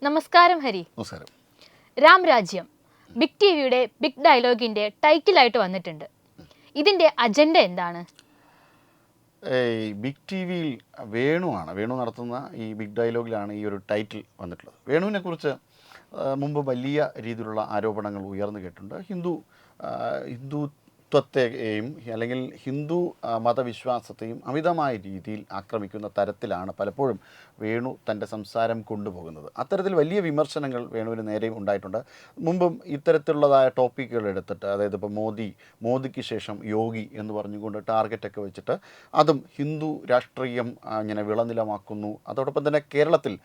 നമസ്കാരം ഹരി. നമസ്കാരം. രാം രാജ്യം ബിഗ് ടി വിയുടെ ബിഗ് ഡയലോഗിൻ്റെ ടൈറ്റിലായിട്ട് വന്നിട്ടുണ്ട്. ഇതിൻ്റെ അജണ്ട എന്താണ്? ബിഗ് ടി വിയിൽ വേണു നടത്തുന്ന ഈ ബിഗ് ഡയലോഗിലാണ് ഈ ഒരു ടൈറ്റിൽ വന്നിട്ടുള്ളത്. വേണുവിനെ കുറിച്ച് മുമ്പ് വലിയ രീതിയിലുള്ള ആരോപണങ്ങൾ ഉയർന്നു കേട്ടിട്ടുണ്ട്. ഹിന്ദുത്വത്തെയും അല്ലെങ്കിൽ ഹിന്ദു മതവിശ്വാസത്തെയും അമിതമായ രീതിയിൽ ആക്രമിക്കുന്ന തരത്തിലാണ് പലപ്പോഴും വേണു തൻ്റെ സംസാരം കൊണ്ടുപോകുന്നത്. അത്തരത്തിൽ വലിയ വിമർശനങ്ങൾ വേണുവിന് നേരെയും ഉണ്ടായിട്ടുണ്ട്. മുമ്പും ഇത്തരത്തിലുള്ളതായ ടോപ്പിക്കുകൾ എടുത്തിട്ട്, അതായത് ഇപ്പോൾ മോദിക്ക് ശേഷം യോഗി എന്ന് പറഞ്ഞുകൊണ്ട് ടാർഗറ്റൊക്കെ വെച്ചിട്ട് അതും ഹിന്ദു രാഷ്ട്രീയം ഇങ്ങനെ വിളനിലമാക്കുന്നു. അതോടൊപ്പം തന്നെ കേരളത്തിൽ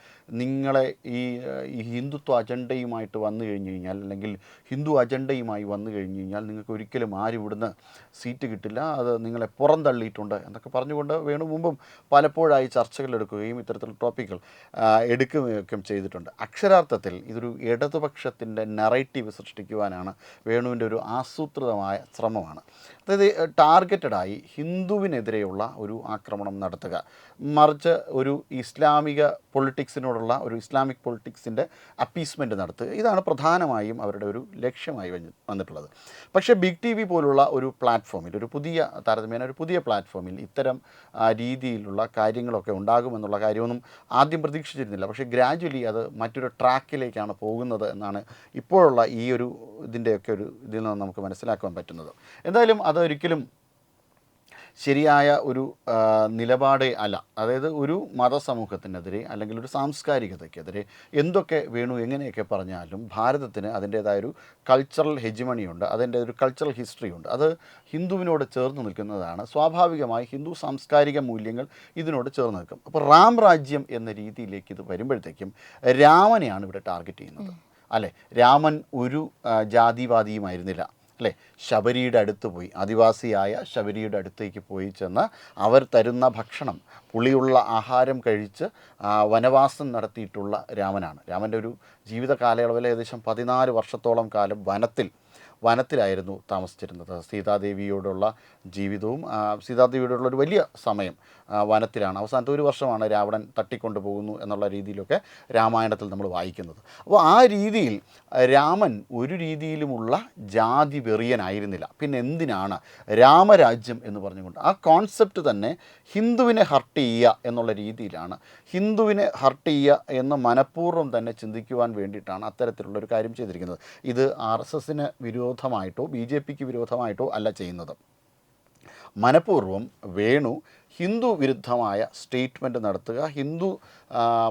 നിങ്ങളെ ഈ ഹിന്ദുത്വ അജണ്ടയുമായിട്ട് വന്നു കഴിഞ്ഞ് കഴിഞ്ഞാൽ, അല്ലെങ്കിൽ ഹിന്ദു അജണ്ടയുമായി വന്നു കഴിഞ്ഞ് കഴിഞ്ഞാൽ നിങ്ങൾക്ക് ഒരിക്കലും ആരും ഇവിടുന്ന് സീറ്റ് കിട്ടില്ല, അത് നിങ്ങളെ പുറന്തള്ളിയിട്ടുണ്ട് എന്നൊക്കെ പറഞ്ഞുകൊണ്ട് വേണു മുമ്പും പലപ്പോഴായി ചർച്ചകൾ എടുക്കുകയും ഇത്തരത്തിലുള്ള ടോപ്പിക്കുകൾ എടുക്കുകയൊക്കെ ചെയ്തിട്ടുണ്ട്. അക്ഷരാർത്ഥത്തിൽ ഇതൊരു ഇടതുപക്ഷത്തിൻ്റെ നറേറ്റീവ് സൃഷ്ടിക്കുവാനാണ് വേണുവിൻ്റെ ഒരു ആസൂത്രിതമായ ശ്രമമാണ്. അതായത് ടാർഗറ്റഡായി ഹിന്ദുവിനെതിരെയുള്ള ഒരു ആക്രമണം നടത്തുക, മറിച്ച് ഒരു ഇസ്ലാമിക പൊളിറ്റിക്സിനോടുള്ള ഒരു ഇസ്ലാമിക് പൊളിറ്റിക്സിൻ്റെ അപ്പീസ്മെൻറ്റ് നടത്തുക. ഇതാണ് പ്രധാനമായും അവരുടെ ഒരു ലക്ഷ്യമായി വന്നിട്ടുള്ളത്. പക്ഷേ ബിഗ് ടി വി പോലുള്ള ഒരു പ്ലാറ്റ്ഫോമിൽ, ഒരു പുതിയ പ്ലാറ്റ്ഫോമിൽ ഇത്തരം രീതിയിലുള്ള കാര്യങ്ങളൊക്കെ ഉണ്ടാകുമെന്നുള്ള കാര്യമൊന്നും ആദ്യം പ്രതീക്ഷിച്ചിരുന്നില്ല. പക്ഷേ ഗ്രാജ്വലി അത് മറ്റൊരു ട്രാക്കിലേക്കാണ് പോകുന്നത് എന്നാണ് ഇപ്പോഴുള്ള ഈ ഒരു ഇതിൻ്റെയൊക്കെ ഒരു ഇതിൽ നിന്ന് നമുക്ക് മനസ്സിലാക്കാൻ പറ്റുന്നത്. എന്തായാലും അതൊരിക്കലും ശരിയായ ഒരു നിലപാടേ അല്ല. അതായത് ഒരു മതസമൂഹത്തിനെതിരെ അല്ലെങ്കിൽ ഒരു സാംസ്കാരികതയ്ക്കെതിരെ എന്തൊക്കെ വേണു എങ്ങനെയൊക്കെ പറഞ്ഞാലും ഭാരതത്തിന് അതിൻ്റേതായൊരു കൾച്ചറൽ ഹെജിമണിയുണ്ട്, അതിൻ്റെ ഒരു കൾച്ചറൽ ഹിസ്റ്ററിയുണ്ട്. അത് ഹിന്ദുവിനോട് ചേർന്ന് നിൽക്കുന്നതാണ്. സ്വാഭാവികമായി ഹിന്ദു സാംസ്കാരിക മൂല്യങ്ങൾ ഇതിനോട് ചേർന്ന് നിൽക്കും. അപ്പോൾ റാം രാജ്യം എന്ന രീതിയിലേക്ക് ഇത് വരുമ്പോഴത്തേക്കും രാമനെയാണ് ഇവിടെ ടാർഗറ്റ് ചെയ്യുന്നത്. അല്ലേ, രാമൻ ഒരു ജാതിവാദിയുമായിരുന്നില്ല. അല്ലേ, ശബരിയുടെ അടുത്ത് പോയി, ആദിവാസിയായ ശബരിയുടെ അടുത്തേക്ക് പോയി ചെന്ന് അവർ തരുന്ന ഭക്ഷണം, പുളിയുള്ള ആഹാരം കഴിച്ച് വനവാസം നടത്തിയിട്ടുള്ള രാമനാണ്. രാമൻ്റെ ഒരു ജീവിത കാലയളവിൽ ഏകദേശം 14 വർഷത്തോളം കാലം വനത്തിലായിരുന്നു താമസിച്ചിരുന്നത്. സീതാദേവിയോടുള്ള ജീവിതവും സീതാദേവിയോടുള്ള ഒരു വലിയ സമയം വനത്തിലാണ്. അവസാനത്തെ ഒരു വർഷമാണ് രാവണൻ തട്ടിക്കൊണ്ടു പോകുന്നു എന്നുള്ള രീതിയിലൊക്കെ രാമായണത്തിൽ നമ്മൾ വായിക്കുന്നത്. അപ്പോൾ ആ രീതിയിൽ രാമൻ ഒരു രീതിയിലുമുള്ള ജാതി വെറിയനായിരുന്നില്ല. പിന്നെ എന്തിനാണ് രാമരാജ്യം എന്ന് പറഞ്ഞുകൊണ്ട് ആ കോൺസെപ്റ്റ് തന്നെ ഹിന്ദുവിനെ ഹർട്ട് ചെയ്യുക എന്നുള്ള രീതിയിലാണ്, ഹിന്ദുവിനെ ഹർട്ട് ചെയ്യുക എന്ന് മനഃപൂർവ്വം തന്നെ ചിന്തിക്കുവാൻ വേണ്ടിയിട്ടാണ് അത്തരത്തിലുള്ളൊരു കാര്യം ചെയ്തിരിക്കുന്നത്. ഇത് RSSന് വിരോധമായിട്ടോ BJPക്ക് വിരോധമായിട്ടോ അല്ല ചെയ്യുന്നത്. മനഃപൂർവ്വം വേണു ഹിന്ദു വിരുദ്ധമായ സ്റ്റേറ്റ്മെൻറ്റ് നടത്തുക, ഹിന്ദു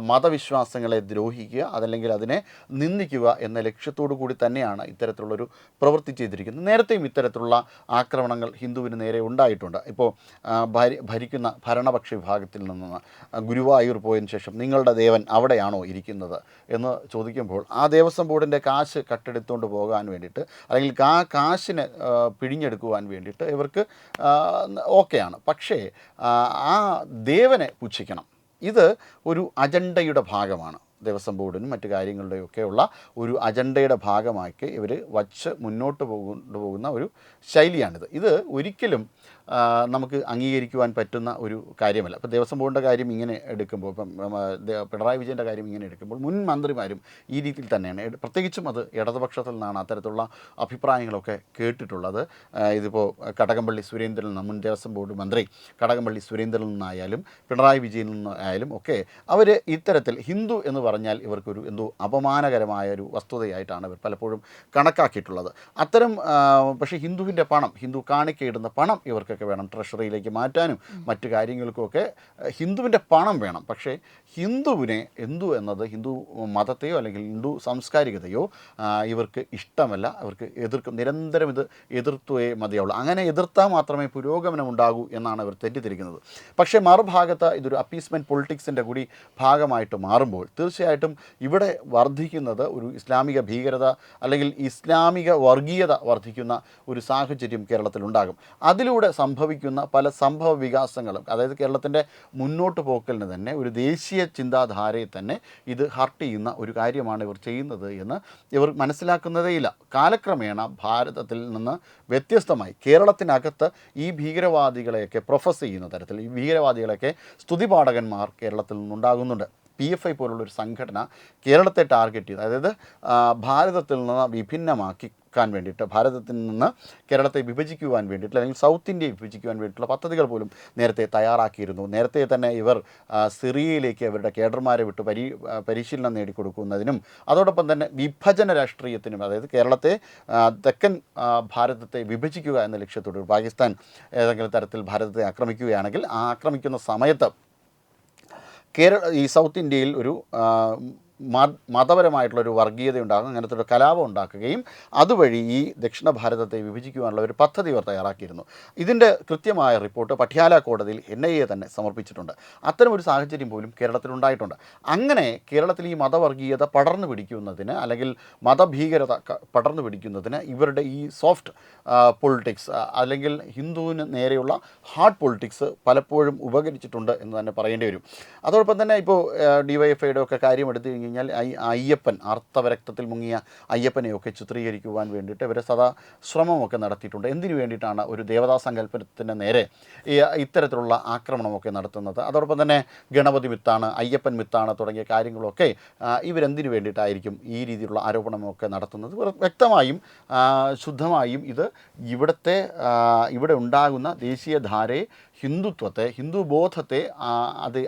മതവിശ്വാസങ്ങളെ ദ്രോഹിക്കുക, അതല്ലെങ്കിൽ അതിനെ നിന്ദിക്കുക എന്ന ലക്ഷ്യത്തോടു കൂടി തന്നെയാണ് ഇത്തരത്തിലുള്ളൊരു പ്രവൃത്തി ചെയ്തിരിക്കുന്നത്. നേരത്തെയും ഇത്തരത്തിലുള്ള ആക്രമണങ്ങൾ ഹിന്ദുവിന് നേരെ ഉണ്ടായിട്ടുണ്ട്. ഇപ്പോൾ ഭരിക്കുന്ന ഭരണപക്ഷ വിഭാഗത്തിൽ നിന്ന് ഗുരുവായൂർ പോയതിനു ശേഷം നിങ്ങളുടെ ദേവൻ അവിടെയാണോ ഇരിക്കുന്നത് എന്ന് ചോദിക്കുമ്പോൾ ആ ദേവസ്വം ബോർഡിൻ്റെ കാശ് കട്ടെടുത്തുകൊണ്ട് പോകാൻ വേണ്ടിയിട്ട്, അല്ലെങ്കിൽ കാശിനെ പിഴിഞ്ഞെടുക്കുവാൻ വേണ്ടിയിട്ട് ഇവർക്ക് ഓക്കെയാണ്. പക്ഷേ ആ ദേവനെ പുച്ഛിക്കണം. ഇത് ഒരു അജണ്ടയുടെ ഭാഗമാണ്. ദേവസ്വം ബോർഡിനും മറ്റു കാര്യങ്ങളുടെയൊക്കെയുള്ള ഒരു അജണ്ടയുടെ ഭാഗമാക്കി ഇവർ വച്ച് മുന്നോട്ട് കൊണ്ടുപോകുന്ന ഒരു ശൈലിയാണിത്. ഇത് ഒരിക്കലും നമുക്ക് അംഗീകരിക്കുവാൻ പറ്റുന്ന ഒരു കാര്യമല്ല. ഇപ്പോൾ ദേവസ്വം ബോർഡിൻ്റെ കാര്യം ഇങ്ങനെ എടുക്കുമ്പോൾ, ഇപ്പം പിണറായി വിജയൻ്റെ കാര്യം ഇങ്ങനെ എടുക്കുമ്പോൾ മുൻ മന്ത്രിമാരും ഈ രീതിയിൽ തന്നെയാണ്, പ്രത്യേകിച്ചും അത് ഇടതുപക്ഷത്തിൽ നിന്നാണ് അത്തരത്തിലുള്ള അഭിപ്രായങ്ങളൊക്കെ കേട്ടിട്ടുള്ളത്. ഇതിപ്പോൾ കടകംപള്ളി സുരേന്ദ്രനിൽ നിന്ന്, മുൻ ദേവസ്വം ബോർഡ് മന്ത്രി കടകംപള്ളി സുരേന്ദ്രനിൽ നിന്നായാലും പിണറായി വിജയനിൽ നിന്നായാലും ഒക്കെ അവർ ഇത്തരത്തിൽ ഹിന്ദു എന്ന് പറഞ്ഞാൽ ഇവർക്കൊരു എന്തോ അപമാനകരമായ ഒരു വസ്തുതയായിട്ടാണ് ഇവർ പലപ്പോഴും കണക്കാക്കിയിട്ടുള്ളത്. അത്തരം പക്ഷേ ഹിന്ദുവിൻ്റെ പണം, ഹിന്ദു കാണിക്കയിടുന്ന പണം ഇവർക്കൊക്കെ വേണം, ട്രഷറിയിലേക്ക് മാറ്റാനും മറ്റു കാര്യങ്ങൾക്കുമൊക്കെ ഹിന്ദുവിൻ്റെ പണം വേണം. പക്ഷേ ഹിന്ദുവിനെ എന്നത് ഹിന്ദു മതത്തെയോ അല്ലെങ്കിൽ ഹിന്ദു സാംസ്കാരികതയോ ഇവർക്ക് ഇഷ്ടമല്ല, അവർക്ക് നിരന്തരം ഇത് എതിർത്തേ മതിയാവുള്ളൂ. അങ്ങനെ എതിർത്താൽ മാത്രമേ പുരോഗമനം ഉണ്ടാകൂ എന്നാണ് അവർ തെറ്റിദ്ധരിക്കുന്നത്. പക്ഷേ മറുഭാഗത്ത് ഇതൊരു അപ്പീസ്മെൻറ്റ് പൊളിറ്റിക്സിൻ്റെ കൂടി ഭാഗമായിട്ട് മാറുമ്പോൾ തീർച്ചയായിട്ടും ഇവിടെ വർദ്ധിക്കുന്നത് ഒരു ഇസ്ലാമിക ഭീകരത അല്ലെങ്കിൽ ഇസ്ലാമിക വർഗീയത വർദ്ധിക്കുന്ന ഒരു സാഹചര്യം കേരളത്തിലുണ്ടാകും. അതിലൂടെ സംഭവിക്കുന്ന പല സംഭവ വികാസങ്ങളും, അതായത് കേരളത്തിൻ്റെ മുന്നോട്ട് പോക്കലിന് തന്നെ ഒരു ദേശീയ ചിന്താധാരയെ തന്നെ ഇത് ഹർട്ട് ചെയ്യുന്ന ഒരു കാര്യമാണ് ഇവർ ചെയ്യുന്നത് എന്ന് ഇവർ മനസ്സിലാക്കുന്നതേയില്ല. കാലക്രമേണ ഭാരതത്തിൽ നിന്ന് വ്യത്യസ്തമായി കേരളത്തിനകത്ത് ഈ ഭീകരവാദികളെയൊക്കെ പ്രൊഫസ് ചെയ്യുന്ന തരത്തിൽ ഈ ഭീകരവാദികളെയൊക്കെ സ്തുതിപാഠകന്മാർ കേരളത്തിൽ നിന്നുണ്ടാകുന്നുണ്ട്. PFI പോലുള്ളൊരു സംഘടന കേരളത്തെ ടാർഗറ്റ് ചെയ്ത്, അതായത് ഭാരതത്തിൽ നിന്ന് വിഭിന്നമാക്കാൻ വേണ്ടിയിട്ട്, ഭാരതത്തിൽ നിന്ന് കേരളത്തെ വിഭജിക്കുവാൻ വേണ്ടിയിട്ട്, അല്ലെങ്കിൽ സൗത്ത് ഇന്ത്യയെ വിഭജിക്കുവാൻ വേണ്ടിയിട്ടുള്ള പദ്ധതികൾ പോലും നേരത്തെ തയ്യാറാക്കിയിരുന്നു. നേരത്തെ തന്നെ ഇവർ സിറിയയിലേക്ക് അവരുടെ കേഡർമാരെ വിട്ട് പരിശീലനം നേടിക്കൊടുക്കുന്നതിനും അതോടൊപ്പം തന്നെ വിഭജന രാഷ്ട്രീയത്തിനും, അതായത് കേരളത്തെ തെക്കൻ ഭാരതത്തെ വിഭജിക്കുക എന്ന ലക്ഷ്യത്തോട് പാകിസ്ഥാൻ ഏതെങ്കിലും തരത്തിൽ ഭാരതത്തെ ആക്രമിക്കുകയാണെങ്കിൽ ആ ആക്രമിക്കുന്ന സമയത്ത് ഈ സൗത്ത് ഇന്ത്യയിൽ ഒരു മതപരമായിട്ടുള്ളൊരു വർഗീയത ഉണ്ടാകും, അങ്ങനത്തെ ഒരു കലാപം ഉണ്ടാക്കുകയും അതുവഴി ഈ ദക്ഷിണ ഭാരതത്തെ വിഭജിക്കുവാനുള്ള ഒരു പദ്ധതി ഇവർ തയ്യാറാക്കിയിരുന്നു. ഇതിൻ്റെ കൃത്യമായ റിപ്പോർട്ട് പട്യാല കോടതിയിൽ NIA തന്നെ സമർപ്പിച്ചിട്ടുണ്ട്. അത്തരമൊരു സാഹചര്യം പോലും കേരളത്തിലുണ്ടായിട്ടുണ്ട്. അങ്ങനെ കേരളത്തിൽ ഈ മതവർഗീയത പടർന്നു പിടിക്കുന്നതിന്, അല്ലെങ്കിൽ മതഭീകരത പടർന്നു പിടിക്കുന്നതിന് ഇവരുടെ ഈ സോഫ്റ്റ് പൊളിറ്റിക്സ്, അല്ലെങ്കിൽ ഹിന്ദുവിന് നേരെയുള്ള ഹാർഡ് പൊളിറ്റിക്സ് പലപ്പോഴും ഉപകരിച്ചിട്ടുണ്ട് എന്ന് തന്നെ പറയേണ്ടി വരും. അതോടൊപ്പം തന്നെ ഇപ്പോൾ DYFIയുടെ ഒക്കെ കാര്യം എടുത്തു കഴിഞ്ഞാൽ അയ്യപ്പൻ, ആർത്തവരക്തത്തിൽ മുങ്ങിയ അയ്യപ്പനെയൊക്കെ ചിത്രീകരിക്കുവാൻ വേണ്ടിയിട്ട് ഇവർ സദാ ശ്രമമൊക്കെ നടത്തിയിട്ടുണ്ട്. എന്തിനു വേണ്ടിയിട്ടാണ് ഒരു ദേവതാ സങ്കല്പത്തിന് നേരെ ഇത്തരത്തിലുള്ള ആക്രമണമൊക്കെ നടത്തുന്നത്? അതോടൊപ്പം തന്നെ ഗണപതി മിത്താണ്, അയ്യപ്പൻ മിത്താണ് തുടങ്ങിയ കാര്യങ്ങളൊക്കെ ഇവരെന്തിനു വേണ്ടിയിട്ടായിരിക്കും ഈ രീതിയിലുള്ള ആരോപണമൊക്കെ നടത്തുന്നത്? വ്യക്തമായും ശുദ്ധമായും ഇത് ഇവിടെ ഉണ്ടാകുന്ന ദേശീയധാരയെ, ഹിന്ദുത്വത്തെ, ഹിന്ദുബോധത്തെ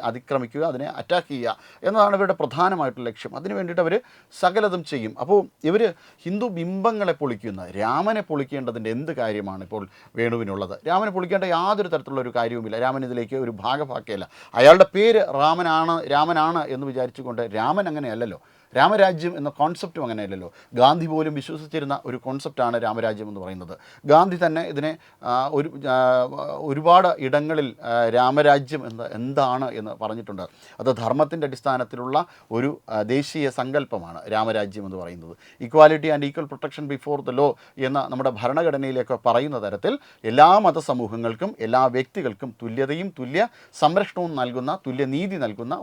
അതിക്രമിക്കുക, അതിനെ അറ്റാക്ക് ചെയ്യുക എന്നതാണ് ഇവരുടെ പ്രധാനമായിട്ടുള്ള ലക്ഷ്യം. അതിനു വേണ്ടിയിട്ട് അവർ സകലതും ചെയ്യും. അപ്പോൾ ഇവർ ഹിന്ദു ബിംബങ്ങളെ പൊളിക്കുന്ന, രാമനെ പൊളിക്കേണ്ടതിൻ്റെ എന്ത് കാര്യമാണ് ഇപ്പോൾ വേണുവിനുള്ളത്? രാമനെ പൊളിക്കേണ്ട യാതൊരു തരത്തിലുള്ള ഒരു കാര്യവുമില്ല. രാമൻ ഇതിലേക്ക് ഒരു ഭാഗഭാക്കിയല്ല. അയാളുടെ പേര് രാമനാണ് എന്ന് വിചാരിച്ചുകൊണ്ട്, രാമൻ അങ്ങനെയല്ലല്ലോ. രാമരാജ്യം എന്ന കോൺസെപ്റ്റും അങ്ങനെയല്ലല്ലോ. ഗാന്ധി പോലും വിശ്വസിച്ചിരുന്ന ഒരു കോൺസെപ്റ്റാണ് രാമരാജ്യം എന്ന് പറയുന്നത്. ഗാന്ധി തന്നെ ഇതിനെ ഒരുപാട് ഇടങ്ങളിൽ രാമരാജ്യം എന്താണ് എന്ന് പറഞ്ഞിട്ടുണ്ട്. അത് ധർമ്മത്തിൻ്റെ അടിസ്ഥാനത്തിലുള്ള ഒരു ദേശീയ സങ്കല്പമാണ് രാമരാജ്യം എന്ന് പറയുന്നത്. Equality and equal protection before the law എന്ന നമ്മുടെ ഭരണഘടനയിലൊക്കെ പറയുന്ന തരത്തിൽ എല്ലാ മതസമൂഹങ്ങൾക്കും എല്ലാ വ്യക്തികൾക്കും തുല്യതയും തുല്യ സംരക്ഷണവും നൽകുന്ന, തുല്യനീതി നൽകുന്ന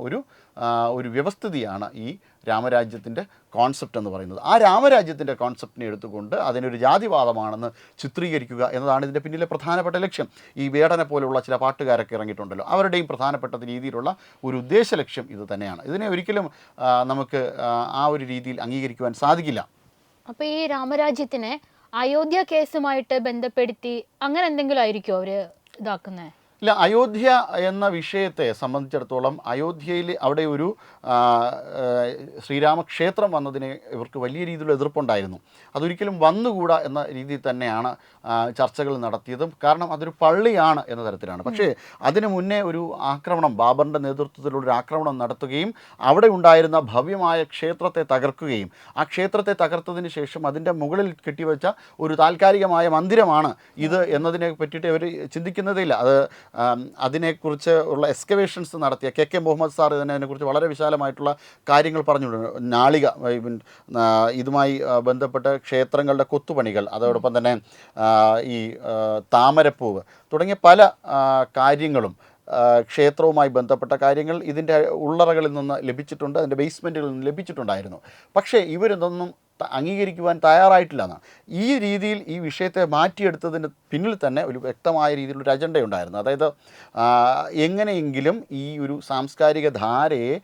ഒരു വ്യവസ്ഥിതിയാണ് ഈ രാമരാജ്യത്തിൻ്റെ കോൺസെപ്റ്റ് എന്ന് പറയുന്നത്. ആ രാമരാജ്യത്തിൻ്റെ കോൺസെപ്റ്റിനെ എടുത്തുകൊണ്ട് അതിനൊരു ജാതിവാദമാണെന്ന് ചിത്രീകരിക്കുക എന്നതാണ് ഇതിൻ്റെ പിന്നിലെ പ്രധാനപ്പെട്ട ലക്ഷ്യം. ഈ വേടനെ പോലെയുള്ള ചില പാട്ടുകാരൊക്കെ ഇറങ്ങിയിട്ടുണ്ടല്ലോ, അവരുടെയും പ്രധാനപ്പെട്ട രീതിയിലുള്ള ഒരു ഉദ്ദേശ ലക്ഷ്യം ഇത് തന്നെയാണ്. ഇതിനെ ഒരിക്കലും നമുക്ക് ആ ഒരു രീതിയിൽ അംഗീകരിക്കുവാൻ സാധിക്കില്ല. അപ്പോൾ ഈ രാമരാജ്യത്തിനെ അയോധ്യ കേസുമായിട്ട് ബന്ധപ്പെടുത്തി അങ്ങനെ എന്തെങ്കിലും ആയിരിക്കുമോ അവർ ഇതാക്കുന്നത്? ഇല്ല, അയോധ്യ എന്ന വിഷയത്തെ സംബന്ധിച്ചിടത്തോളം അയോധ്യയിൽ അവിടെ ഒരു ശ്രീരാമക്ഷേത്രം വന്നതിന് ഇവർക്ക് വലിയ രീതിയിലുള്ള എതിർപ്പുണ്ടായിരുന്നു. അതൊരിക്കലും വന്നുകൂടാ എന്ന രീതിയിൽ തന്നെയാണ് ചർച്ചകൾ നടത്തിയതും. കാരണം അതൊരു പള്ളിയാണ് എന്ന തരത്തിലാണ്. പക്ഷേ അതിനു മുന്നേ ഒരു ആക്രമണം, ബാബറിൻ്റെ നേതൃത്വത്തിലുള്ളൊരു ആക്രമണം നടത്തുകയും അവിടെ ഉണ്ടായിരുന്ന ഭവ്യമായ ക്ഷേത്രത്തെ തകർക്കുകയും ആ ക്ഷേത്രത്തെ തകർത്തതിന് ശേഷം അതിൻ്റെ മുകളിൽ കെട്ടിവെച്ച ഒരു താൽക്കാലികമായ മന്ദിരമാണ് ഇത് എന്നതിനെ പറ്റിയിട്ട് ഇവർ ചിന്തിക്കുന്നതേയില്ല. അതിനെക്കുറിച്ച് ഉള്ള എക്സ്കവേഷൻസ് നടത്തിയ KK മുഹമ്മദ് സാർ അതിനെക്കുറിച്ച് വളരെ വിശാലമായിട്ടുള്ള കാര്യങ്ങൾ പറഞ്ഞിട്ടുണ്ട്. നാളിക ഇതുമായി ബന്ധപ്പെട്ട ക്ഷേത്രങ്ങളുടെ കൊത്തുപണികൾ, അതോടൊപ്പം തന്നെ ഈ താമരപ്പൂവ് തുടങ്ങിയ പല കാര്യങ്ങളും, ക്ഷേത്രവുമായി ബന്ധപ്പെട്ട കാര്യങ്ങൾ ഇതിൻ്റെ ഉള്ളറകളിൽ നിന്ന് ലഭിച്ചിട്ടുണ്ട്, അതിൻ്റെ ബേസ്മെൻറ്റുകളിൽ നിന്ന് ലഭിച്ചിട്ടുണ്ടായിരുന്നു. പക്ഷേ ഇവരിതൊന്നും അംഗീകരിക്കുവാൻ തയ്യാറായിട്ടില്ല എന്നാണ്. ഈ രീതിയിൽ ഈ വിഷയത്തെ മാറ്റിയെടുത്തതിന് പിന്നിൽ തന്നെ ഒരു വ്യക്തമായ രീതിയിലൊരു അജണ്ടയുണ്ടായിരുന്നു. അതായത് എങ്ങനെയെങ്കിലും ഈ ഒരു സാംസ്കാരിക ധാരയെ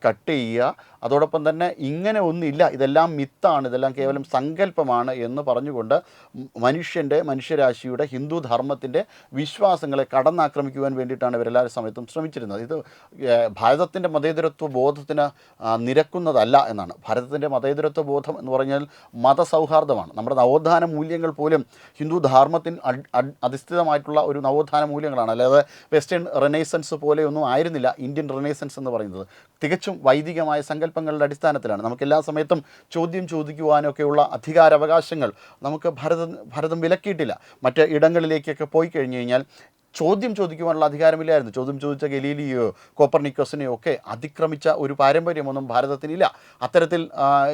കട്ട് ചെയ്യുക, അതോടൊപ്പം തന്നെ ഇങ്ങനെ ഒന്നില്ല, ഇതെല്ലാം മിത്താണ്, ഇതെല്ലാം കേവലം സങ്കല്പമാണ് എന്ന് പറഞ്ഞുകൊണ്ട് മനുഷ്യരാശിയുടെ ഹിന്ദു ധർമ്മത്തിൻ്റെ വിശ്വാസങ്ങളെ കടന്നാക്രമിക്കുവാൻ വേണ്ടിയിട്ടാണ് ഇവരെല്ലാ സമയത്തും ശ്രമിച്ചിരുന്നത്. ഇത് ഭാരതത്തിൻ്റെ മതേതരത്വ ബോധത്തിന് നിരക്കുന്നതല്ല എന്നാണ്. ഭാരതത്തിൻ്റെ മതേതരത്വ ബോധം എന്ന് പറഞ്ഞാൽ മതസൗഹാർദ്ദമാണ്. നമ്മുടെ നവോത്ഥാന മൂല്യങ്ങൾ പോലും ഹിന്ദു ധർമ്മത്തിൽ അധിഷ്ഠിതമായിട്ടുള്ള ഒരു നവോത്ഥാന മൂല്യങ്ങളാണ്. അല്ലാതെ വെസ്റ്റേൺ റെനൈസൻസ് പോലെയൊന്നും ആയിരുന്നില്ല ഇന്ത്യൻ റെനൈസൻസ് എന്ന് പറയുന്നത്. തികച്ചും വൈദികമായ സങ്കല്പങ്ങളുടെ അടിസ്ഥാനത്തിലാണ്. നമുക്ക് എല്ലാ സമയത്തും ചോദ്യം ചോദിക്കുവാനൊക്കെയുള്ള അധികാരാവകാശങ്ങൾ നമുക്ക് ഭാരതം വിലക്കിയിട്ടില്ല. മറ്റ് ഇടങ്ങളിലേക്കൊക്കെ പോയി കഴിഞ്ഞു കഴിഞ്ഞാൽ ചോദ്യം ചോദിക്കുവാനുള്ള അധികാരമില്ലായിരുന്നു. ചോദ്യം ചോദിച്ച ഗലീലിയോ കോപ്പർനിക്കസിനെയോ ഒക്കെ അതിക്രമിച്ച ഒരു പാരമ്പര്യമൊന്നും ഭാരതത്തിനില്ല. അത്തരത്തിൽ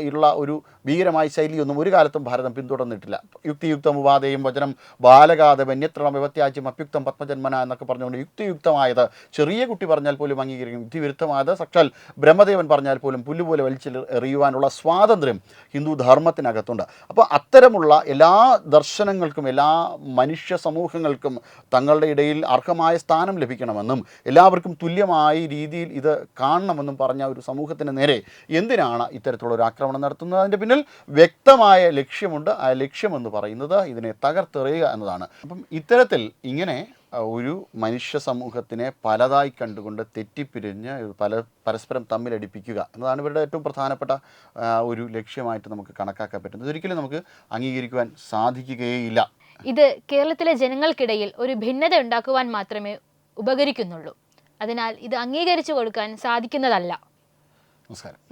ഉള്ള ഒരു ഭീകരമായ ശൈലിയൊന്നും ഒരു കാലത്തും ഭാരതം പിന്തുടർന്നിട്ടില്ല. യുക്തിയുക്തം ഉപാധേയം വചനം ബാലകാത വന്യത്രണം വ്യവത്യാജ്യം അപ്യുക്തം പത്മജന്മന എന്നൊക്കെ പറഞ്ഞുകൊണ്ട് യുക്തിയുക്തമായത് ചെറിയ കുട്ടി പറഞ്ഞാൽ പോലും അംഗീകരിക്കും, യുക്തിവിരുദ്ധമായത് സാക്ഷാൽ ബ്രഹ്മദേവൻ പറഞ്ഞാൽ പോലും പുല്ലുപോലെ വലിച്ചെറിയുവാനുള്ള സ്വാതന്ത്ര്യം ഹിന്ദു ധർമ്മത്തിനകത്തുണ്ട്. അപ്പോൾ അത്തരമുള്ള എല്ലാ ദർശനങ്ങൾക്കും എല്ലാ മനുഷ്യ സമൂഹങ്ങൾക്കും തങ്ങളുടെ ഇടയിൽ ജനതയിൽ അർഹമായ സ്ഥാനം ലഭിക്കണമെന്നും എല്ലാവർക്കും തുല്യമായ രീതിയിൽ ഇത് കാണണമെന്നും പറഞ്ഞ ഒരു സമൂഹത്തിന് നേരെ എന്തിനാണ് ഇത്തരത്തിലുള്ള ഒരു ആക്രമണം നടത്തുന്നത്? അതിൻ്റെ പിന്നിൽ വ്യക്തമായ ലക്ഷ്യമുണ്ട്. ആ ലക്ഷ്യമെന്ന് പറയുന്നത് ഇതിനെ തകർത്തെറിയുക എന്നതാണ്. അപ്പം ഇത്തരത്തിൽ ഇങ്ങനെ ഒരു മനുഷ്യ സമൂഹത്തിനെ പലതായി കണ്ടുകൊണ്ട് തെറ്റിപ്പിരിഞ്ഞ് പരസ്പരം തമ്മിലടിപ്പിക്കുക എന്നതാണ് ഇവരുടെ ഏറ്റവും പ്രധാനപ്പെട്ട ഒരു ലക്ഷ്യമായിട്ട് നമുക്ക് കണക്കാക്കാൻ പറ്റുന്നത്. ഒരിക്കലും നമുക്ക് അംഗീകരിക്കുവാൻ സാധിക്കുകയില്ല. ഇത് കേരളത്തിലെ ജനങ്ങൾക്കിടയിൽ ഒരു ഭിന്നത ഉണ്ടാക്കുവാൻ മാത്രമേ ഉപകരിക്കുന്നുള്ളൂ. അതിനാൽ ഇത് അംഗീകരിച്ചു കൊടുക്കാൻ സാധിക്കുന്നതല്ല.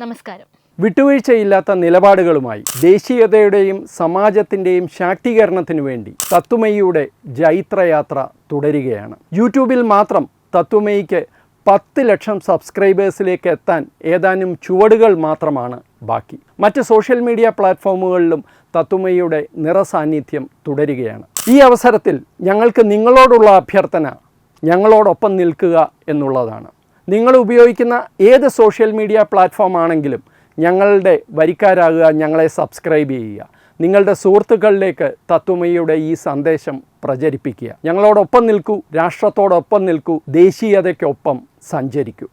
നമസ്കാരം. വിട്ടുവീഴ്ചയില്ലാത്ത നിലപാടുകളുമായി ദേശീയതയുടെയും സമാജത്തിൻ്റെയും ശാക്തീകരണത്തിനു വേണ്ടി തത്വമയിയുടെ ജൈത്രയാത്ര തുടരുകയാണ്. യൂട്യൂബിൽ മാത്രം തത്വമയിക്ക് 10 ലക്ഷം സബ്സ്ക്രൈബേഴ്സിലേക്ക് എത്താൻ ഏതാനും ചുവടുകൾ മാത്രമാണ് ബാക്കി. മറ്റ് സോഷ്യൽ മീഡിയ പ്ലാറ്റ്ഫോമുകളിലും തത്വമയിയുടെ നിറസാന്നിധ്യം തുടരുകയാണ്. ഈ അവസരത്തിൽ ഞങ്ങൾക്ക് നിങ്ങളോടുള്ള അഭ്യർത്ഥന ഞങ്ങളോടൊപ്പം നിൽക്കുക എന്നുള്ളതാണ്. നിങ്ങൾ ഉപയോഗിക്കുന്ന ഏത് സോഷ്യൽ മീഡിയ പ്ലാറ്റ്ഫോം ആണെങ്കിലും ഞങ്ങളുടെ വരിക്കാരാകുക, ഞങ്ങളെ സബ്സ്ക്രൈബ് ചെയ്യുക, നിങ്ങളുടെ സുഹൃത്തുക്കളിലേക്ക് തത്വമയിയുടെ ഈ സന്ദേശം പ്രചരിപ്പിക്കുക. ഞങ്ങളോടൊപ്പം നിൽക്കൂ, രാഷ്ട്രത്തോടൊപ്പം നിൽക്കൂ, ദേശീയതയ്ക്കൊപ്പം സഞ്ചരിക്കൂ.